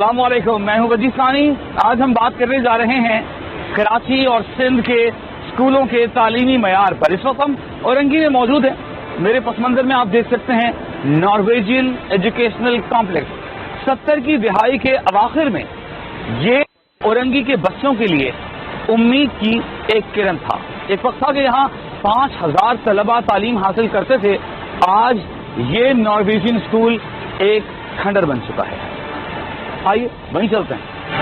السلام علیکم، میں ہوں وجیح ثانی۔ آج ہم بات کرنے جا رہے ہیں کراچی اور سندھ کے اسکولوں کے تعلیمی معیار پر۔ اس وقت ہم اورنگی میں موجود ہیں۔ میرے پس منظر میں آپ دیکھ سکتے ہیں نارویجین ایجوکیشنل کمپلیکس۔ 70 کی دہائی کے اواخر میں یہ اورنگی کے بچوں کے لیے امید کی ایک کرن تھا۔ ایک وقت تھا کہ یہاں 5000 طلبہ تعلیم حاصل کرتے تھے۔ آج یہ نارویجین اسکول ایک کھنڈر بن چکا ہے۔ آئیے وہیں چلتے ہیں۔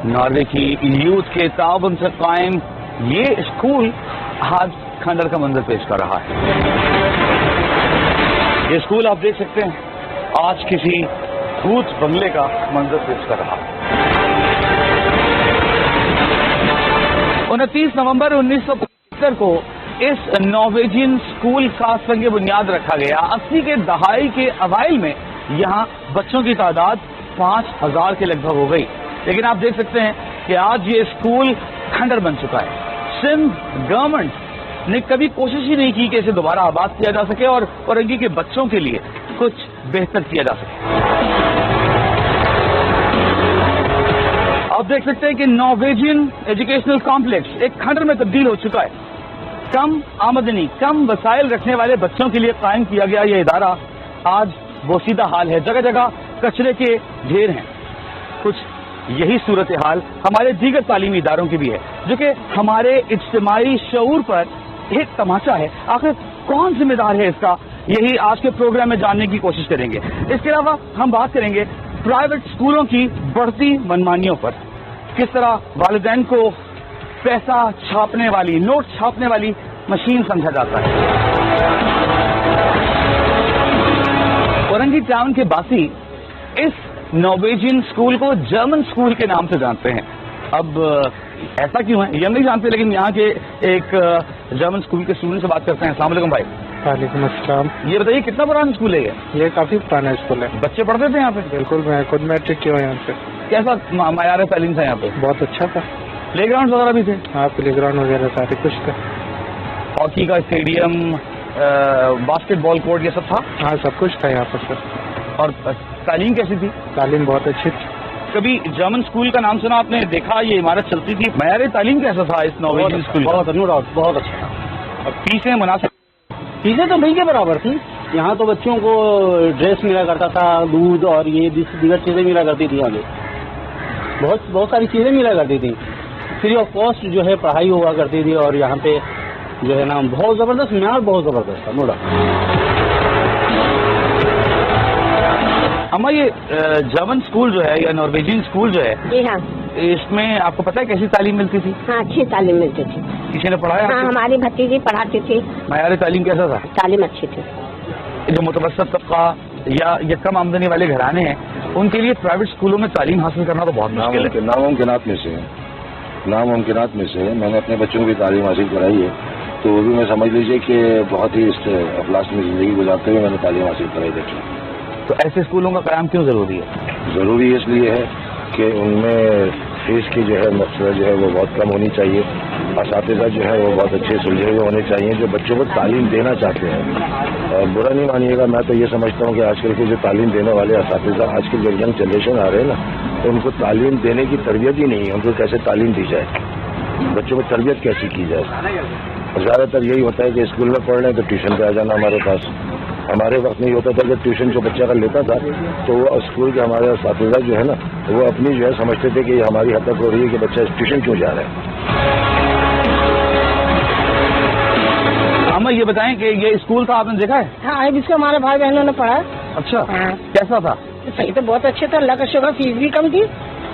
ناروے کی یوتھ کے تعاون سے قائم یہ اسکول آج کھنڈر کا منظر پیش کر رہا ہے۔ یہ اسکول آپ دیکھ سکتے ہیں آج کسی بھوت بنگلے کا منظر پیش کر رہا ہے۔ 29 نومبر 1975 کو اس نارویجین اسکول کا سنگ بنیاد رکھا گیا۔ 80 کے دہائی کے اوائل میں یہاں بچوں کی تعداد 5000 کے لگ بھگ ہو گئی، لیکن آپ دیکھ سکتے ہیں کہ آج یہ اسکول کھنڈر بن چکا ہے۔ سندھ گورنمنٹ نے کبھی کوشش ہی نہیں کی کہ اسے دوبارہ آباد کیا جا سکے اور اورنگی کے بچوں کے لیے کچھ بہتر کیا جا سکے۔ آپ دیکھ سکتے ہیں کہ نارویجین ایجوکیشنل کمپلیکس ایک کھنڈر میں تبدیل ہو چکا ہے۔ کم آمدنی، کم وسائل رکھنے والے بچوں کے لیے قائم کیا گیا یہ ادارہ آج بوسیدہ حال ہے۔ جگہ جگہ کچرے کے ڈھیر ہیں۔ کچھ یہی صورتحال ہمارے دیگر تعلیمی اداروں کی بھی ہے، جو کہ ہمارے اجتماعی شعور پر ایک تماشا ہے۔ آخر کون ذمہ دار ہے اس کا، یہی آج کے پروگرام میں جاننے کی کوشش کریں گے۔ اس کے علاوہ ہم بات کریں گے پرائیویٹ اسکولوں کی بڑھتی منمانیوں پر۔ کس طرح والدین کو پیسہ چھاپنے والی، نوٹ چھاپنے والی مشین سمجھا جاتا ہے۔ اورنگی ٹاؤن کے باسی اس نارویجین اسکول کو جرمن اسکول کے نام سے جانتے ہیں۔ اب ایسا کیوں ہے یہ ہم نہیں جانتے، لیکن یہاں کے ایک جرمن اسکول کے اسٹوڈنٹ سے بات کرتے ہیں۔ السلام علیکم بھائی۔ وعلیکم السلام۔ یہ بتائیے کتنا پرانا اسکول ہے یہ کافی پرانا اسکول ہے۔ بچے پڑھتے تھے یہاں پہ؟ بالکل، میں خود میٹرک کیا ہوں یہاں سے۔ کیسا معیار تعلیم تھا یہاں پہ؟ بہت اچھا تھا۔ پلے گراؤنڈ وغیرہ بھی تھے؟ ہاں، پلے گراؤنڈ وغیرہ سارے کچھ تھا۔ ہاکی کا اسٹیڈیم، باسکٹ بال کورٹ، یہ سب تھا؟ ہاں، سب کچھ تھا یہاں پر سر۔ اور تعلیم کیسی تھی؟ تعلیم بہت اچھی تھی۔ کبھی جرمن اسکول کا نام سنا آپ نے؟ دیکھا یہ عمارت چلتی تھی؟ معیار تعلیم کیسا تھا اس نارویجین اسکول؟ بہت اچھا تھا۔ اور فیسیں مناسب؟ چیزیں تو نہیں کے برابر تھی۔ یہاں تو بچوں کو ڈریس ملا کرتا تھا، دودھ اور یہ دیگر چیزیں ملا کرتی تھی۔ یہاں پہ بہت ساری چیزیں ملا کرتی تھیں۔ فری آف کاسٹ جو ہے پڑھائی ہوا کرتی تھی، اور یہاں پہ جو ہے نا بہت زبردست معیار، بہت زبردست تھا نوڑا۔ اما یہ جرمن اسکول جو ہے یا نارویجین اسکول جو ہے، جی ہاں، اس میں آپ کو پتا ہے کیسی تعلیم ملتی تھی؟ ہاں اچھی تعلیم ملتی تھی۔ کسی نے پڑھایا؟ ہاں، ہماری بھتیجی پڑھاتی تھی۔ معیار تعلیم کیسا تھا؟ تعلیم اچھی تھی۔ جو متوسط طبقہ یا کم آمدنی والے گھرانے ہیں، ان کے لیے پرائیویٹ اسکولوں میں تعلیم حاصل کرنا تو بہت مشکل ہے۔ ناممکنات میں سے ہے۔ میں نے اپنے بچوں کی تعلیم حاصل کرائی ہے، تو وہ بھی میں سمجھ لیجیے کہ بہت ہی اس افلاس میں زندگی گزارتے ہوئے میں نے تعلیم حاصل کرائی بچوں۔ تو ایسے اسکولوں کا قیام کیوں ضروری ہے؟ ضروری اس لیے ہے کہ ان میں فیس کی جو ہے مقصد جو ہے وہ بہت کم ہونی چاہیے۔ اساتذہ جو ہے وہ بہت اچھے سلجھے ہوئے ہونے چاہیے جو بچوں کو تعلیم دینا چاہتے ہیں۔ اور برا نہیں مانیے گا، میں تو یہ سمجھتا ہوں کہ آج کل کے جو تعلیم دینے والے اساتذہ، آج کل جو ینگ جنریشن آ رہے ہیں نا، تو ان کو تعلیم دینے کی تربیت ہی نہیں ہے۔ ان کو کیسے تعلیم دی جائے، بچوں کو تربیت کیسی کی جائے۔ زیادہ تر یہی ہوتا ہے کہ اسکول میں پڑھ رہے ہیں تو ٹیوشن پہ آ جانا ہمارے پاس۔ ہمارے وقت نہیں ہوتا تھا کہ ٹیوشن جو بچہ کا لیتا تھا تو وہ اسکول کے ہمارے اساتذہ جو ہے نا، وہ اپنی جو ہے سمجھتے تھے کہ یہ ہماری حد تک ہو رہی ہے کہ بچہ ٹیوشن کیوں جا رہا ہے۔ اما یہ بتائیں کہ یہ اسکول تھا، آپ نے دیکھا ہے؟ ہاں، جس کو ہمارے بھائی بہنوں نے پڑھا۔ اچھا، ہاں۔ کیسا تھا؟ صحیح تو بہت اچھے تھے، اللہ کا شکر، فیس بھی کم تھی۔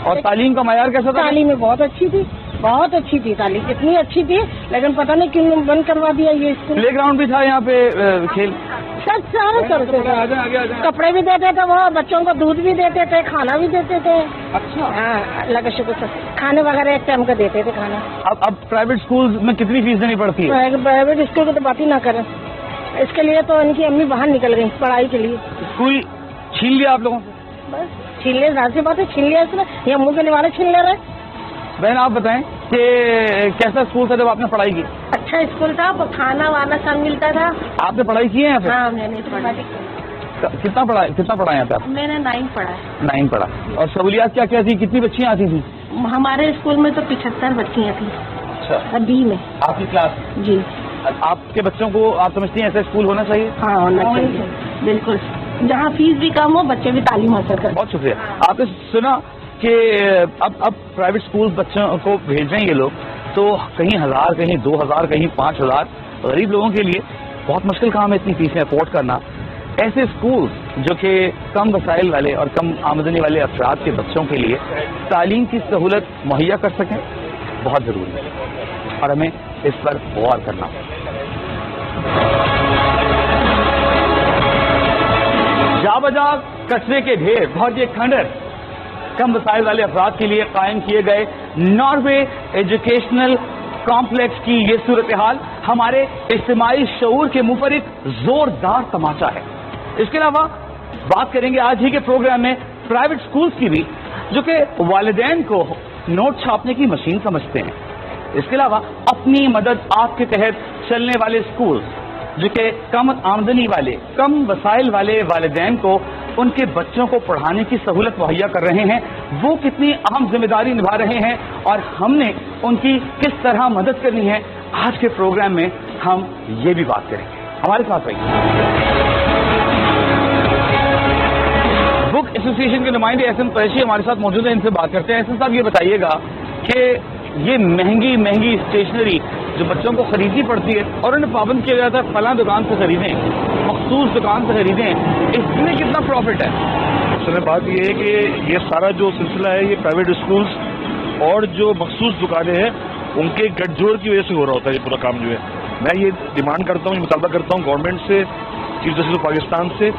اور تعلیم کا معیار کیسا تھا؟ تعلیم میں بہت اچھی تھی، بہت اچھی تھی تعلیم، اتنی اچھی تھی، لیکن پتہ نہیں کیوں بند کروا دیا یہ اسکول۔ پلے گراؤنڈ بھی تھا یہاں پہ، کھیل سب سارے کرتے تھے، کپڑے بھی دیتے تھے، وہ بچوں کو دودھ بھی دیتے تھے، کھانا بھی دیتے تھے۔ اچھا، ہاں، اللہ کا شکر سے کھانے وغیرہ ایک ٹائم کا دیتے تھے کھانا۔ اب پرائیویٹ اسکول میں کتنی فیس دینی پڑتی ہے؟ پرائیویٹ اسکول کی تو بات ہی نہ کریں، اس کے لیے تو ان کی امی باہر نکل گئی پڑھائی کے لیے۔ اسکول چھین لیا آپ لوگوں سے؟ بس چھین لیا، ظاہر سی بات ہے، چھین لیا اس نے، یہ منہ کے نوالے چھین لے رہے۔ بہن آپ بتائیں کہ کیسا اسکول تھا جب آپ نے پڑھائی کی؟ اچھا اسکول تھا، کھانا وانا سب ملتا تھا۔ آپ نے پڑھائی کی ہے یہاں پہ؟ ہاں، میں نے پڑھائی۔ کتنا پڑھا یہاں پہ آپ؟ میں نے 9 پڑھا ہے. 9 پڑھا. اور سہولیات کیا کیا تھی؟ کتنی بچیاں آتی تھیں؟ ہمارے اسکول میں تو 75 بچیاں تھیں اچھا. ابھی میں. آپ کی کلاس؟ جی. آپ کے بچوں کو آپ سمجھتی ہیں ایسا اسکول ہونا چاہیے؟ ہاں ہونا چاہیے بالکل, جہاں فیس بھی کم ہو بچے بھی تعلیم حاصل کریں. بہت شکریہ. آپ نے سنا کہ اب پرائیویٹ اسکول بچوں کو بھیج رہے ہیں یہ لوگ, تو کہیں 1000 کہیں 2000 کہیں 5000. غریب لوگوں کے لیے بہت مشکل کام ہے اتنی فیسیں افورڈ کرنا. ایسے اسکول جو کہ کم وسائل والے اور کم آمدنی والے افراد کے بچوں کے لیے تعلیم کی سہولت مہیا کر سکیں, بہت ضروری ہے اور ہمیں اس پر غور کرنا. جا بجا کچرے کے ڈھیر, بہت یہ کھنڈر کم وسائل والے افراد کے لیے قائم کیے گئے ناروے ایجوکیشنل کمپلیکس کی یہ صورتحال ہمارے اجتماعی شعور کے منہ پر ایک زوردار تماچا ہے. اس کے علاوہ بات کریں گے آج ہی کے پروگرام میں پرائیویٹ سکولز کی بھی, جو کہ والدین کو نوٹ چھاپنے کی مشین سمجھتے ہیں. اس کے علاوہ اپنی مدد آپ کے تحت چلنے والے سکولز جو کہ کم آمدنی والے کم وسائل والے والدین کو ان کے بچوں کو پڑھانے کی سہولت مہیا کر رہے ہیں, وہ کتنی اہم ذمہ داری نبھا رہے ہیں اور ہم نے ان کی کس طرح مدد کرنی ہے. آج کے پروگرام میں ہم یہ بھی بات کریں گے. ہمارے ساتھ رہیے. بک ایسوسی ایشن کے نمائندے احسن قریشی ہمارے ساتھ موجود ہیں, ان سے بات کرتے ہیں. احسن صاحب یہ بتائیے گا کہ یہ مہنگی اسٹیشنری جو بچوں کو خریدنی پڑتی ہے اور انہیں پابند کیا جاتا ہے فلاں دکان سے خریدیں, مخصوص دکان سے خریدیں, اس میں کتنا پروفٹ ہے؟ اصل بات یہ ہے کہ یہ سارا جو سلسلہ ہے یہ پرائیویٹ اسکولز اور جو مخصوص دکانیں ہیں ان کے گٹھ جوڑ کی وجہ سے ہو رہا ہوتا ہے یہ پورا کام جو ہے. میں یہ ڈیمانڈ کرتا ہوں, یہ مطالبہ کرتا ہوں گورنمنٹ سے, چیف جسٹس آف پاکستان سے,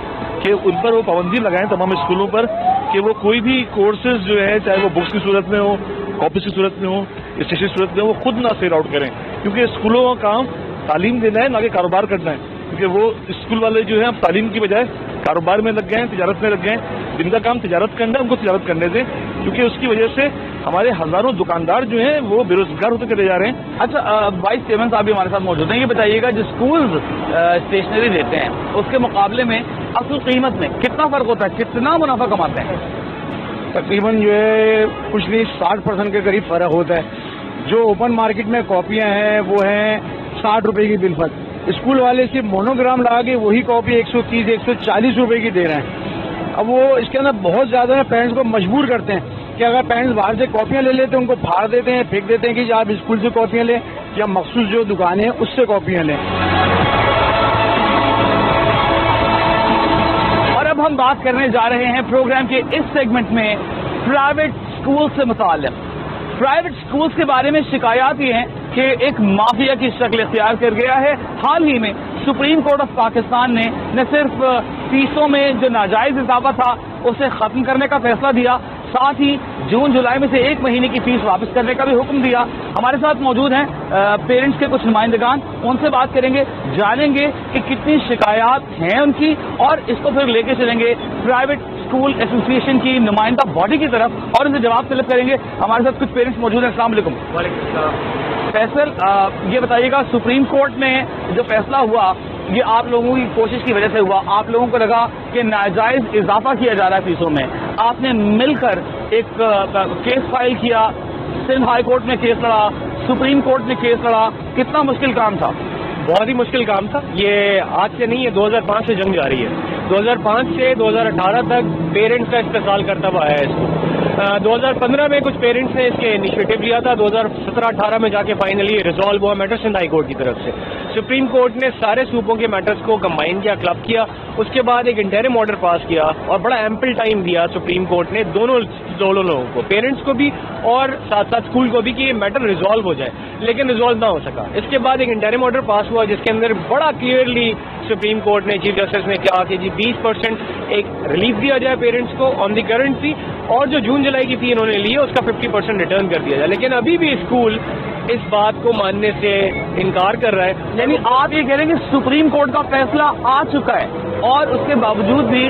کہ ان پر وہ پابندی لگائیں تمام اسکولوں پر کہ وہ کوئی بھی کورسز جو ہے چاہے وہ بکس کی صورت میں ہو, کاپیز کی صورت میں ہو, اسٹیشنری کی صورت میں, وہ خود نہ سیل آؤٹ کریں, کیونکہ اسکولوں کا کام تعلیم دینا ہے نہ کہ کاروبار کرنا ہے. کیونکہ وہ اسکول والے جو ہیں اب تعلیم کی بجائے کاروبار میں لگ گئے ہیں, تجارت میں لگ گئے ہیں. جن کا کام تجارت کرنا ہے ان کو تجارت کرنے دیں, کیونکہ اس کی وجہ سے ہمارے ہزاروں دکاندار جو ہیں وہ بے روزگار ہوتے چلے جا رہے ہیں. اچھا, وائس چیئرمین صاحب بھی ہمارے ساتھ موجود ہیں. یہ بتائیے گا جو اسکول اسٹیشنری دیتے ہیں اس کے مقابلے میں اصل قیمت میں کتنا فرق ہوتا ہے, کتنا منافع کماتے ہیں؟ تقریباً جو ہے کچھ نہیں 60% کے قریب فرق ہوتا ہے. جو اوپن مارکیٹ میں کاپیاں ہیں وہ ہیں 60 روپے کی بالفت. اسکول والے صرف مونوگرام لگا کے وہی کاپی 130-140 روپے کی دے رہے ہیں. اب وہ اس کے اندر بہت زیادہ پیرنٹس کو مجبور کرتے ہیں کہ اگر پیرنٹس باہر سے کاپیاں لے لیتے ہیں ان کو پھاڑ دیتے ہیں, پھینک دیتے ہیں کہ آپ اسکول سے کاپیاں لیں یا مخصوص جو دکانیں ہیں اس سے کاپیاں لیں. اور اب ہم بات کرنے جا رہے ہیں پروگرام کے اس سیگمنٹ میں پرائیویٹ اسکول سے متعلق. پرائیویٹ اسکولز کے بارے میں شکایات یہ ہیں کہ ایک مافیا کی شکل اختیار کر گیا ہے. حال ہی میں سپریم کورٹ آف پاکستان نے نہ صرف فیسوں میں جو ناجائز اضافہ تھا اسے ختم کرنے کا فیصلہ دیا, ساتھ ہی جون جولائی میں سے 1 مہینے کی فیس واپس کرنے کا بھی حکم دیا. ہمارے ساتھ موجود ہیں پیرنٹس کے کچھ نمائندگان, ان سے بات کریں گے, جانیں گے کہ کتنی شکایات ہیں ان کی اور اس کو پھر لے کے چلیں گے پرائیویٹ اسکول ایسوسی ایشن کی نمائندہ باڈی کی طرف اور ان سے جواب طلب کریں گے. ہمارے ساتھ کچھ پیرنٹس موجود ہیں. السلام علیکم. وعلیکم السلام. فیصل, یہ بتائیے گا سپریم کورٹ میں جو فیصلہ ہوا یہ آپ لوگوں کی کوشش کی وجہ سے ہوا, آپ لوگوں کو لگا کہ ناجائز اضافہ کیا جا رہا ہے فیسوں میں, آپ نے مل کر ایک کیس فائل کیا, سندھ ہائی کورٹ میں کیس لڑا, سپریم کورٹ میں کیس لڑا, کتنا مشکل کام تھا؟ بہت ہی مشکل کام تھا. یہ آج سے نہیں ہے, 2005 سے جنگ جاری ہے. 2005 سے 2018 تک پیرنٹس کا استحصال کرتا ہوا ہے اس کو. 2015 میں کچھ پیرنٹس نے اس کے انیشیٹو لیا تھا, 2017-18 میں جا کے فائنلی ریزالو ہوا میٹر سندھ ہائی کورٹ کی طرف سے. سپریم کورٹ نے سارے صوبوں کے میٹرز کو کمبائن کیا, کلب کیا, اس کے بعد ایک انٹرم آرڈر پاس کیا اور بڑا ایمپل ٹائم دیا سپریم کورٹ نے دونوں لوگوں کو, پیرنٹس کو بھی اور ساتھ ساتھ اسکول کو بھی, کہ یہ میٹر ریزالو ہو جائے, لیکن ریزالو نہ ہو سکا. اس کے بعد ایک انٹرم آرڈر پاس ہوا جس کے اندر بڑا کلیئرلی سپریم کورٹ نے, چیف جسٹس نے کہا کہ جی 20% ایک ریلیف دیا جائے پیرنٹس کو آن دی کرنٹ فی, اور جو جون جولائی کی فی انہوں نے لی ہے اس کا 50% ریٹرن کر دیا جائے. لیکن ابھی بھی اسکول اس بات کو ماننے سے انکار کر رہا ہے. یعنی آپ یہ کہہ رہے ہیں کہ سپریم کورٹ کا فیصلہ آ چکا ہے اور اس کے باوجود بھی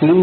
3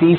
30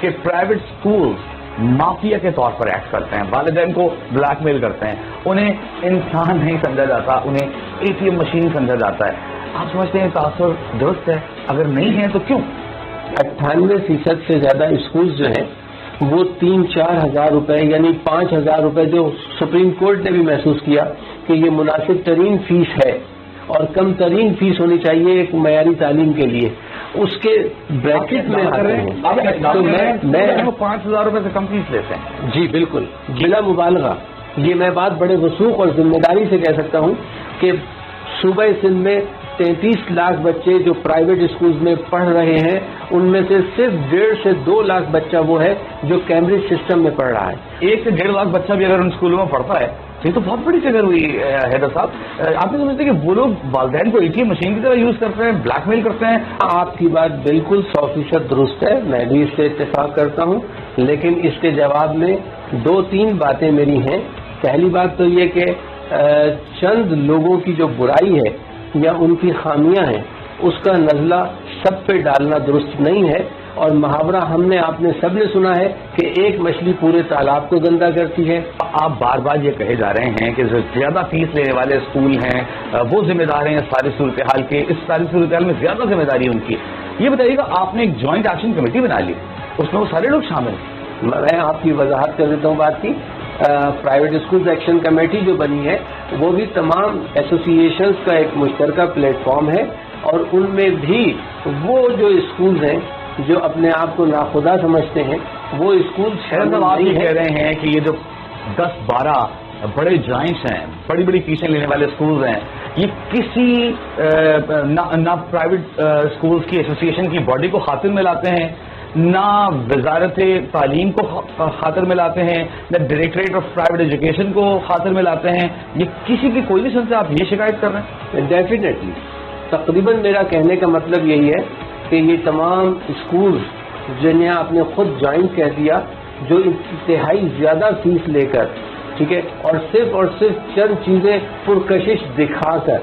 کہ پرائیویٹ اسکولز مافیا کے طور پر ایکٹ کرتے ہیں, والدین کو بلیک میل کرتے ہیں, انہیں انسان نہیں سمجھا جاتا, انہیں ATM مشین سمجھا جاتا ہے. آپ سمجھتے ہیں تاثر درست ہے؟ اگر نہیں ہے تو کیوں؟ 98% سے زیادہ اسکولز جو ہیں وہ 3-4 ہزار روپے یعنی 5,000 روپے جو سپریم کورٹ نے بھی محسوس کیا کہ یہ مناسب ترین فیس ہے اور کم ترین فیس ہونی چاہیے ایک معیاری تعلیم کے لیے, اس کے بریکٹ میں آتے ہیں. تو میں 5,000 روپے سے کم فیس لیتے ہیں. جی بالکل, بلا مبالغہ یہ میں بات بڑے وثوق اور ذمہ داری سے کہہ سکتا ہوں کہ صوبہ سندھ میں 33 لاکھ بچے جو پرائیویٹ اسکولز میں پڑھ رہے ہیں, ان میں سے صرف 1.5 سے 2 لاکھ بچہ وہ ہے جو کیمبرج سسٹم میں پڑھ رہا ہے. 1 سے 1.5 لاکھ بچہ بھی اگر ان اسکولوں میں پڑھتا ہے یہ تو بہت بڑی فگر ہوئی حیدر صاحب. آپ نہیں سمجھتے کہ وہ لوگ والدین کو ATM مشین کی طرح یوز کرتے ہیں, بلیک میل کرتے ہیں؟ آپ کی بات بالکل 100% درست ہے, میں بھی اس سے اتفاق کرتا ہوں, لیکن اس کے جواب میں 2-3 باتیں میری ہیں. پہلی بات تو یہ کہ چند لوگوں کی جو برائی ہے یا ان کی خامیاں ہیں اس کا نزلہ سب پہ ڈالنا درست نہیں ہے. اور محاورہ ہم نے آپ نے سب نے سنا ہے کہ ایک مچھلی پورے تالاب کو گندا کرتی ہے. آپ بار بار یہ کہے جا رہے ہیں کہ جو زیادہ فیس لینے والے اسکول ہیں وہ ذمہ دار ہیں اس ساری صورتحال کے, اس ساری صورتحال میں زیادہ ذمہ داری ان کی. یہ بتائیے گا, آپ نے ایک جوائنٹ ایکشن کمیٹی بنا لی, اس میں وہ سارے لوگ شامل ہیں. میں آپ کی وضاحت کر دیتا ہوں بات کی. پرائیویٹ اسکولز ایکشن کمیٹی جو بنی ہے وہ بھی تمام ایسوسیشنز کا ایک مشترکہ پلیٹ فارم ہے, اور ان میں بھی وہ جو اسکولز ہیں جو اپنے آپ کو ناخدا سمجھتے ہیں وہ اسکول آپ یہ کہہ رہے ہیں کہ یہ جو 10-12 بڑے جوائنٹس ہیں, بڑی بڑی فیسیں لینے والے اسکولز ہیں, یہ کسی نہ پرائیویٹ اسکولز کی ایسوسیشن کی باڈی کو خاطر میں لاتے ہیں, نہ وزارت تعلیم کو خاطر میں لاتے ہیں, نہ ڈائریکٹریٹ آف پرائیویٹ ایجوکیشن کو خاطر میں لاتے ہیں. یہ کسی کی کوئی نہیں سن سے آپ یہ شکایت کر رہے ہیں؟ ڈیفینیٹلی تقریباً میرا کہنے کا مطلب یہی ہے کہ یہ تمام اسکولز جنہیں آپ نے خود جوائن کہہ دیا جو انتہائی زیادہ فیس لے کر, ٹھیک ہے, اور صرف چند چیزیں پرکشش دکھا کر,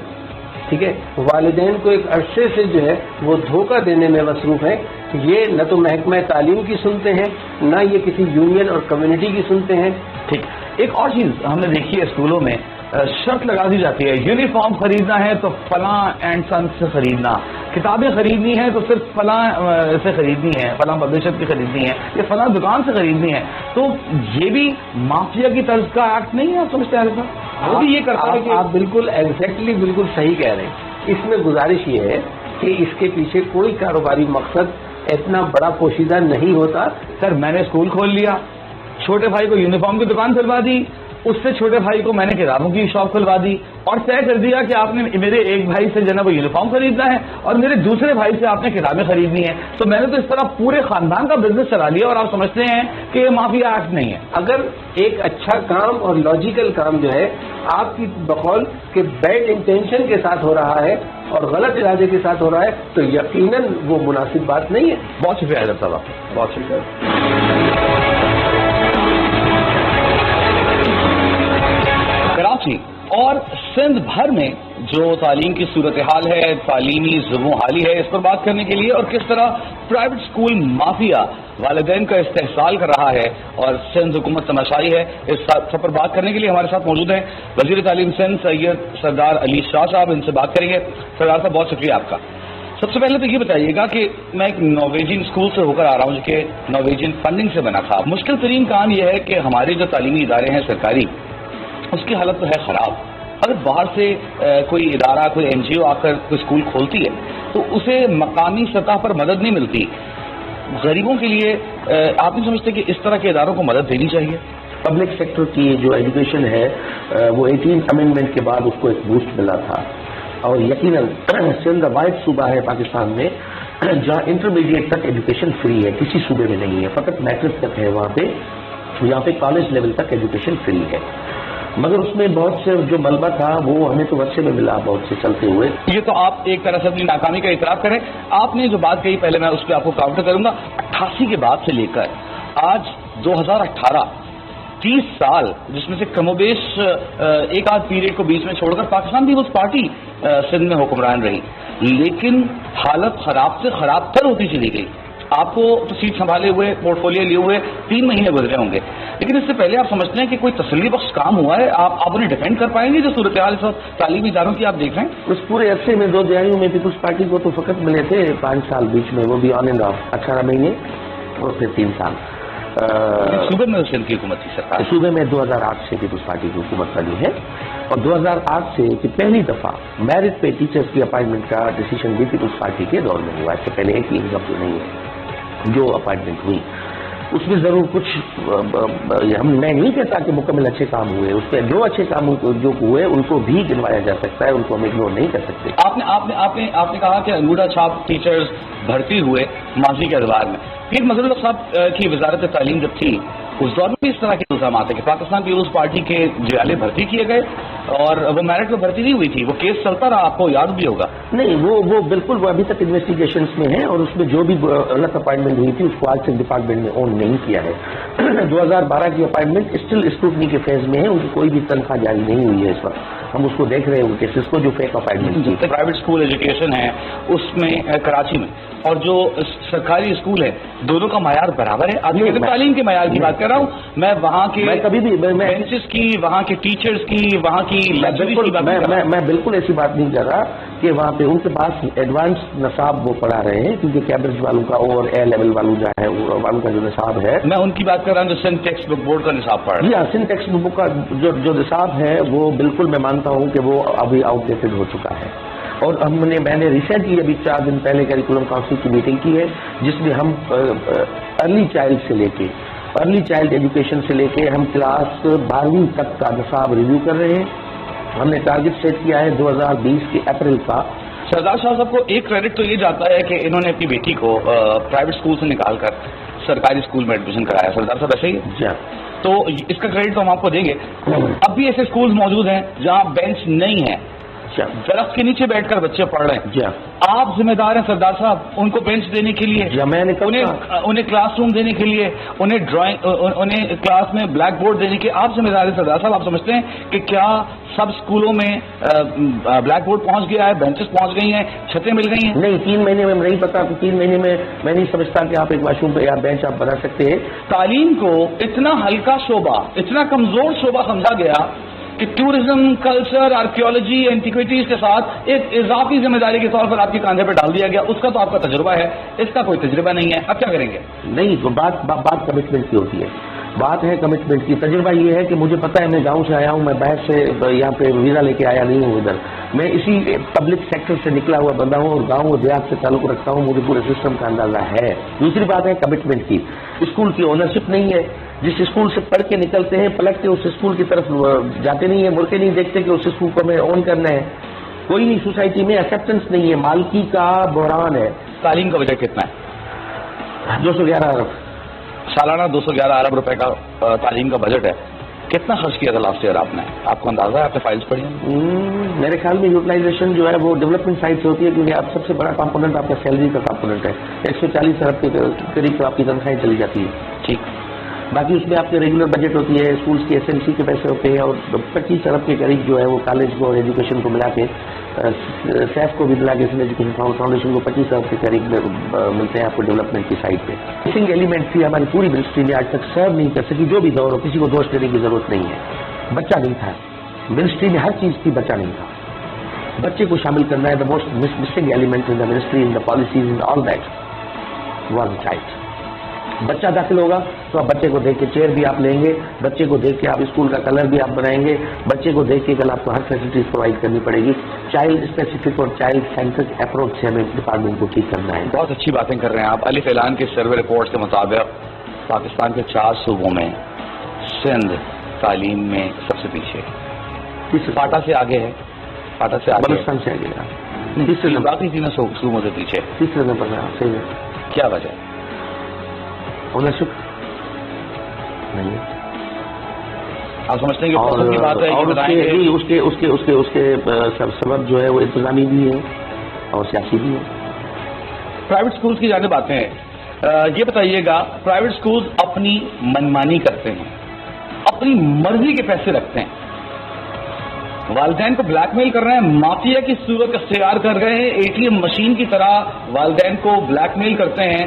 ٹھیک ہے, والدین کو ایک عرصے سے جو ہے وہ دھوکہ دینے میں مصروف ہیں. یہ نہ تو محکمہ تعلیم کی سنتے ہیں نہ یہ کسی یونین اور کمیونٹی کی سنتے ہیں. ٹھیک, ایک اور چیز ہم نے دیکھی ہے اسکولوں میں شرط لگا دی جاتی ہے, یونیفارم خریدنا ہے تو فلاں اینڈ سن سے خریدنا, کتابیں خریدنی ہیں تو صرف فلاں سے خریدنی ہے, فلاں پبلشر کی خریدنی ہے, یا فلاں دکان سے خریدنی ہے. تو یہ بھی مافیا کی طرز کا ایکٹ نہیں ہے, آپ سمجھتے ہیں؟ وہ بھی یہ کرتا ہے کہ آپ بالکل ایگزیکٹلی بالکل صحیح کہہ رہے ہیں. اس میں گزارش یہ ہے کہ اس کے پیچھے کوئی کاروباری مقصد اتنا بڑا پوشیدہ نہیں ہوتا. سر میں نے اسکول کھول لیا, چھوٹے بھائی کو یونیفارم کی دکان کھلوا دی, اس سے چھوٹے بھائی کو میں نے کتابوں کی شاپ کھلوا دی, اور طے کر دیا کہ آپ نے میرے ایک بھائی سے جو ہے وہ یونیفارم خریدنا ہے اور میرے دوسرے بھائی سے آپ نے کتابیں خریدنی ہیں. تو میں نے تو اس طرح پورے خاندان کا بزنس چلا لیا, اور آپ سمجھتے ہیں کہ یہ مافیا ایکٹ نہیں ہے. اگر ایک اچھا کام اور لاجیکل کام جو ہے آپ کی بقول کہ بیڈ انٹینشن کے ساتھ ہو رہا ہے اور غلط ارادے کے ساتھ ہو رہا ہے تو یقیناً وہ مناسب بات نہیں ہے. بہت شکریہ حیدر صاحب, بہت شکریہ. کراچی اور سندھ بھر میں جو تعلیم کی صورتحال ہے, تعلیمی زبوں حالی ہے, اس پر بات کرنے کے لیے اور کس طرح پرائیویٹ اسکول مافیا والدین کا استحصال کر رہا ہے اور سندھ حکومت تماشائی ہے, اس سب پر بات کرنے کے لیے ہمارے ساتھ موجود ہیں وزیر تعلیم سندھ سید سردار علی شاہ صاحب. ان سے بات کریں گے. سردار صاحب بہت شکریہ آپ کا. سب سے پہلے تو یہ بتائیے گا کہ میں ایک نارویجین اسکول سے ہو کر آ رہا ہوں جو کہ نارویجین فنڈنگ سے بنا تھا. مشکل ترین کام یہ ہے کہ ہمارے جو تعلیمی ادارے ہیں سرکاری, اس کی حالت تو ہے خراب. اگر باہر سے کوئی ادارہ, کوئی NGO آ کر کوئی اسکول کھولتی ہے تو اسے مقامی سطح پر مدد نہیں ملتی. غریبوں کے لیے آپ نہیں سمجھتے کہ اس طرح کے اداروں کو مدد دینی چاہیے؟ پبلک سیکٹر کی جو ایجوکیشن ہے وہ 18 امینڈمنٹ کے بعد اس کو ایک بوسٹ ملا تھا, اور یقیناً سندھ واحد صوبہ ہے پاکستان میں جہاں انٹرمیڈیٹ تک ایجوکیشن فری ہے, کسی صوبے میں نہیں ہے, فقط میٹرک تک ہے وہاں پہ. یہاں پہ کالج لیول تک ایجوکیشن فری ہے, مگر اس میں بہت سے جو ملبہ تھا وہ ہمیں تو ورثے میں ملا بہت سے چلتے ہوئے. یہ تو آپ ایک طرح سے اپنی ناکامی کا اعتراف کریں. آپ نے جو بات کہی پہلے میں اس پہ آپ کو کاؤنٹر کروں گا. 88 کے بعد سے لے کر آج 2018 30 سال, جس میں سے کم و بیش ایک آدھ پیریڈ کو بیچ میں چھوڑ کر پاکستان پیپلز پارٹی سندھ میں حکمران رہی, لیکن حالت خراب سے خراب تر ہوتی چلی گئی. آپ کو تو سیٹ سنبھالے ہوئے پورٹ فولیو لیے ہوئے 3 مہینے گزرے ہوں گے، لیکن اس سے پہلے آپ سمجھتے ہیں کہ کوئی تسلی بخش کام ہوا ہے؟ آپ انہیں ڈیفینڈ کر پائیں گے جو صورتحال تعلیمی اداروں کی آپ دیکھ رہے ہیں؟ اس پورے عرصے میں 2 دہائیوں میں پیپلز پارٹی کو تو فقط ملے تھے 5 سال بیچ میں، وہ بھی آن اینڈ آف 18 مہینے اور پھر 3 سال۔ صوبے میں اس کی حکومت کی سرکار، صوبے میں 2008 سے پیپلز پارٹی کی حکومت بنی ہے، اور 2008 سے کہ پہلی دفعہ میرٹ پہ ٹیچرز کی اپائنٹمنٹ کا ڈیسیژن بھی پیپلز پارٹی کے دور میں ہوا۔ اس سے پہلے ایک ہی انکم تو نہیں ہے جو اپائنٹمنٹ ہوئی، اس میں ضرور کچھ میں نہیں کہتا کہ مکمل اچھے کام ہوئے، اس پہ جو اچھے کام جو ہوئے ان کو بھی گنوایا جا سکتا ہے، ان کو ہم اگنور نہیں کر سکتے۔ آپ نے کہا کہ انگوٹھا چھاپ ٹیچرز بھرتی ہوئے ماضی کے ادوار میں، پھر مظہر الحق صاحب کی وزارت تعلیم جب تھی اس دور میں بھی اس طرح کے الزامات ہیں کہ پاکستان پیپلز پارٹی کے جیالے بھرتی کیے گئے اور وہ میرٹ میں بھرتی نہیں ہوئی تھی، وہ کیس چلتا رہا، آپ کو یاد بھی ہوگا۔ نہیں، وہ بالکل وہ ابھی تک انویسٹیگیشنز میں ہے، اور اس میں جو بھی غلط اپائنٹمنٹ ہوئی تھی اس کو آج تک ڈپارٹمنٹ نے اون نہیں کیا ہے۔ 2012 کی اپائنٹمنٹ اسٹل اسکروٹنی کے فیز میں ہے، ان کی کوئی بھی تنخواہ جاری نہیں ہوئی ہے اس وقت، ہم اس کو دیکھ رہے ہیں ان کیسز کو جو فیک اپائنٹمنٹ تھی۔ پرائیویٹ اسکول ایجوکیشن ہے اس میں کراچی میں اور جو سرکاری اسکول ہے دونوں کا معیار برابر ہے؟ آج تعلیم کے معیار کی بات کر رہا ہوں میں، وہاں کے کبھی بھی بینچز کی، وہاں کے ٹیچرز کی، وہاں کی لائبریری کی بات کر رہا ہوں۔ میں بالکل ایسی بات نہیں کر رہا کہ وہاں پہ ان کے پاس ایڈوانس نصاب وہ پڑھا رہے ہیں، کیونکہ کیمبرج والوں کا اور اے لیول والوں جو ہے والوں کا جو نصاب ہے، میں ان کی بات کر رہا ہوں جو سندھ ٹیکسٹ بک بورڈ کا نصاب پڑھ رہا ہے۔ سندھ ٹیکسٹ بک کا جو نصاب ہے وہ بالکل میں مانتا ہوں کہ وہ ابھی آؤٹ ڈیٹڈ ہو چکا ہے، اور میں نے ریسنٹلی ابھی 4 دن پہلے کریکولم کاؤنسل کی میٹنگ کی ہے جس میں ہم ارلی چائلڈ سے لے کے ارلی چائلڈ ایجوکیشن سے لے کے ہم کلاس 12ویں تک کا نصاب ریویو کر رہے ہیں۔ ہم نے ٹارگٹ سیٹ کیا ہے 2020 کے اپریل کا۔ سردار شاہ صاحب کو ایک کریڈٹ تو یہ جاتا ہے کہ انہوں نے اپنی بیٹی کو پرائیویٹ اسکول سے نکال کر سرکاری اسکول میں ایڈمیشن کرایا، سردار صاحب ایسے ہی ہے؟ جی، تو اس کا کریڈٹ تو ہم آپ کو دیں گے۔ اب بھی ایسے اسکول موجود ہیں جہاں بینچ نہیں ہے، درخت کے نیچے بیٹھ کر بچے پڑھ رہے ہیں، جی آپ ذمہ دار ہیں سردار صاحب ان کو بینچ دینے کے لیے، انہیں کلاس روم دینے کے لیے، انہیں کلاس میں بلیک بورڈ دینے کے آپ ذمہ دار ہیں سردار صاحب۔ آپ سمجھتے ہیں کہ کیا سب اسکولوں میں بلیک بورڈ پہنچ گیا ہے، بینچز پہنچ گئی ہیں، چھتیں مل گئی ہیں؟ نہیں، 3 مہینے میں نہیں پتا، 3 مہینے میں میں نہیں سمجھتا کہ آپ ایک واش روم پہ یا بینچ آپ بنا سکتے ہیں۔ تعلیم کو اتنا ہلکا شعبہ، اتنا کمزور شعبہ سمجھا گیا کہ ٹورزم، کلچر، آرکیولوجی، اینٹیکویٹیز کے ساتھ ایک اضافی ذمہ داری کے طور پر آپ کے کاندھے پہ ڈال دیا گیا، اس کا تو آپ کا تجربہ ہے، اس کا کوئی تجربہ نہیں ہے، اب کیا کریں گے؟ نہیں، تو بات کمٹمنٹ کی ہوتی ہے، بات ہے کمٹمنٹ کی۔ تجربہ یہ ہے کہ مجھے پتا ہے میں گاؤں سے آیا ہوں، میں باہر سے یہاں پہ ویزا لے کے آیا نہیں ہوں ادھر، میں اسی پبلک سیکٹر سے نکلا ہوا بندہ ہوں اور گاؤں اور دیہات سے تعلق رکھتا ہوں، مجھے پورے سسٹم کا اندازہ ہے۔ دوسری بات ہے کمٹمنٹ کی، اسکول کی اونرشپ نہیں ہے، جس اسکول سے پڑھ کے نکلتے ہیں پلٹ کے اس اسکول کی طرف جاتے نہیں ہیں، مڑ کے نہیں دیکھتے کہ اس اسکول کو ہمیں اون کرنا ہے، کوئی نہیں، سوسائٹی میں ایکسیپٹنس نہیں ہے، مالکی کا بحران ہے۔ تعلیم کا بجٹ کتنا ہے؟ 211 ارب سالانہ 211 ارب روپے کا تعلیم کا بجٹ ہے، کتنا خرچ کیا تھا لاسٹ ایئر آپ نے؟ آپ کو اندازہ ہے؟ آپ نے فائلز پڑھی ہیں؟ میرے خیال میں یوٹیلائزیشن جو ہے وہ ڈیولپمنٹ سائڈ سے ہوتی ہے، کیونکہ آپ سب سے بڑا کمپوننٹ آپ کا سیلری کا کمپوننٹ ہے، 140 ارب کے قریب تو آپ کی تنخواہیں چلی جاتی ہے، ٹھیک۔ باقی اس میں آپ کی ریگولر بجٹ ہوتی ہے، اسکولس کی SMC کے پیسے ہوتے ہیں، اور 25 ارب کے قریب جو ہے وہ کالج کو اور ایجوکیشن کو ملا کے، سیف کو بھی ملا کے، ایجوکیشن فاؤنڈیشن کو 25 ارب کے قریب ملتے ہیں آپ کو ڈیولپمنٹ کی سائڈ پہ۔ مسنگ ایلیمنٹ تھی ہماری پوری منسٹری میں، آج تک سرو نہیں کر سکی، جو بھی دور ہو کسی کو دوش دینے کی ضرورت نہیں ہے، بچہ نہیں تھا منسٹری میں، ہر چیز تھی، بچہ نہیں تھا، بچے کو شامل کرنا ہے، the most missing element in the ministry, in the policies, in all that was child. بچہ داخل ہوگا تو آپ بچے کو دیکھ کے چیئر بھی آپ لیں گے، بچے کو دیکھ کے آپ اسکول کا کلر بھی آپ بنائیں گے، بچے کو دیکھ کے کل آپ کو ہر فیسلٹیز پرووائڈ کرنی پڑے گی۔ چائلڈ اسپیسیفک اور چائلڈ سینٹرک اپروچ سے ہمیں ڈپارٹمنٹ کو ٹھیک کرنا ہے۔ بہت اچھی باتیں کر رہے ہیں آپ۔ الف اعلان کے سروے رپورٹ کے مطابق پاکستان کے 4 صوبوں میں سندھ تعلیم میں سب سے پیچھے ہے، پاٹا سے آگے ہے، پاٹا سے آگے، بلوچستان سے آگے، باقی 3 صوبوں سے پیچھے، 3 نمبر پر صحیح ہے۔ کیا وجہ ہے؟ اونرشپ نہیں، آپ سمجھتے ہیں کہ پسند کی بات ہے اور اس کے سبب جو ہے وہ انتظامی بھی ہے اور سیاسی بھی ہے۔ پرائیویٹ اسکولس کی جانب آتے ہیں، یہ بتائیے گا پرائیویٹ اسکولس اپنی منمانی کرتے ہیں، اپنی مرضی کے پیسے رکھتے ہیں، والدین کو بلیک میل کر رہے ہیں، مافیا کی صورت اختیار کر رہے ہیں، ATM مشین کی طرح والدین کو بلیک میل کرتے ہیں،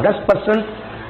10%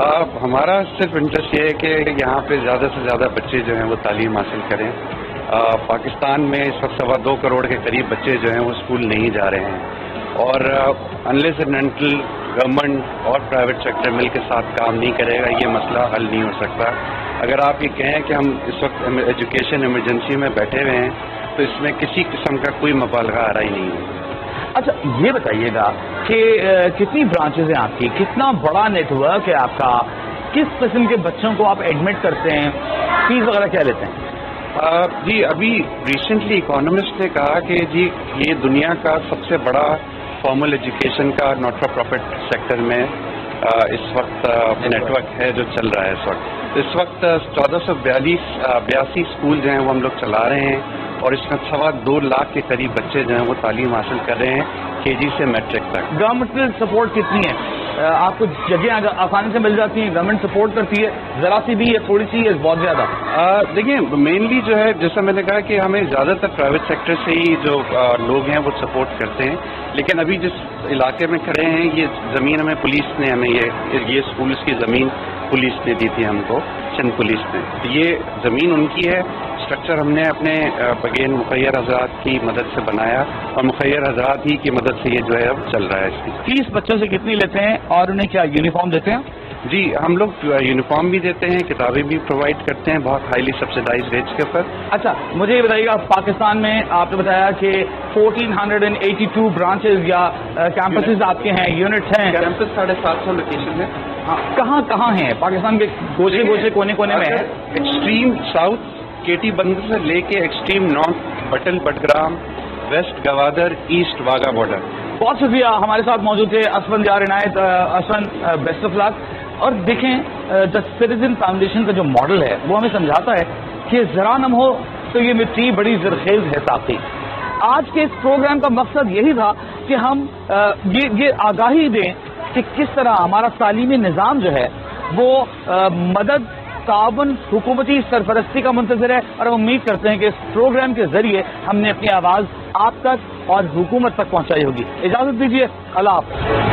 ہمارا صرف انٹرسٹ یہ ہے کہ یہاں پہ زیادہ سے زیادہ بچے جو ہیں وہ تعلیم حاصل کریں. پاکستان میں اس وقت 2.25 کروڑ کے قریب بچے جو ہیں وہ اسکول نہیں جا رہے ہیں, اور انلیس اینڈ انٹل گورنمنٹ اور پرائیویٹ سیکٹر مل کے ساتھ کام نہیں کرے گا یہ مسئلہ حل نہیں ہو سکتا. اگر آپ یہ کہیں کہ ہم اس وقت ایجوکیشن ایمرجنسی میں بیٹھے ہوئے ہیں تو اس میں کسی قسم کا کوئی مبالغہ آ رہا ہی نہیں ہے. اچھا یہ بتائیے گا کہ کتنی برانچز ہیں آپ کی, کتنا بڑا نیٹ ورک ہے آپ کا, کس قسم کے بچوں کو آپ ایڈمٹ کرتے ہیں, فیس وغیرہ کیا لیتے ہیں؟ جی ابھی ریسنٹلی اکانومسٹ نے کہا کہ جی یہ دنیا کا سب سے بڑا فارمل ایجوکیشن کا ناٹ فار پروفٹ سیکٹر میں اس وقت نیٹ ورک ہے جو چل رہا ہے اس وقت 1482 اسکول جو ہیں وہ ہم لوگ چلا رہے ہیں, اور اس میں 2.25 لاکھ کے قریب بچے جو ہیں وہ تعلیم حاصل کر رہے ہیں KG سے میٹرک تک. گورنمنٹ سپورٹ کتنی ہے؟ آپ کو جگہیں آسانی سے مل جاتی ہیں, گورنمنٹ سپورٹ کرتی ہے, ذرا سی بھی ہے, تھوڑی سی ہے, بہت زیادہ؟ دیکھیں مینلی جو ہے جیسا میں نے کہا کہ ہمیں زیادہ تر پرائیویٹ سیکٹر سے ہی جو لوگ ہیں وہ سپورٹ کرتے ہیں, لیکن ابھی جس علاقے میں کھڑے ہیں یہ زمین ہمیں پولیس نے ہمیں یہ اسکولس کی زمین پولیس نے دی تھی ہم کو, سندھ پولیس نے. یہ زمین ان کی ہے, اسٹرکچر ہم نے اپنے بغیر مخیر حضرات کی مدد سے بنایا, اور مخیر حضرات ہی کی مدد سے یہ جو ہے اب چل رہا ہے. اس کی فیس بچوں سے کتنی لیتے ہیں اور انہیں کیا یونیفارم دیتے ہیں؟ جی ہم لوگ یونیفارم بھی دیتے ہیں, کتابیں بھی پرووائڈ کرتے ہیں بہت ہائیلی سبسڈائز ریٹس کے اوپر. اچھا مجھے یہ بتائیے گا, پاکستان میں آپ نے بتایا کہ 1482 برانچز یا کیمپسز آپ کے ہیں, یونٹس ہیں. کیمپس 750 لوکیشن ہے. ہاں کہاں کہاں ہیں پاکستان کے؟ گوشے گوشے کونے کونے میں ہے. ایکسٹریم ساؤتھ KT بندر سے لے کے extreme north Battal Battagram, west Gwadar, east Wagah border. بہت شکریہ. ہمارے ساتھ موجود تھے Asfand Yar Inayat. Asfand best of luck. اور دیکھیں دا سٹیزن فاؤنڈیشن کا جو ماڈل ہے وہ ہمیں سمجھاتا ہے کہ ذرا نم ہو تو یہ مٹی بڑی زرخیز ہے ساتھی. آج کے اس پروگرام کا مقصد یہی تھا کہ ہم یہ آگاہی دیں کہ کس طرح ہمارا تعلیمی نظام جو ہے وہ مدد, تعاون, حکومتی سرپرستی کا منتظر ہے, اور ہم امید کرتے ہیں کہ اس پروگرام کے ذریعے ہم نے اپنی آواز آپ تک اور حکومت تک پہنچائی ہوگی. اجازت دیجیے, اللہ حافظ.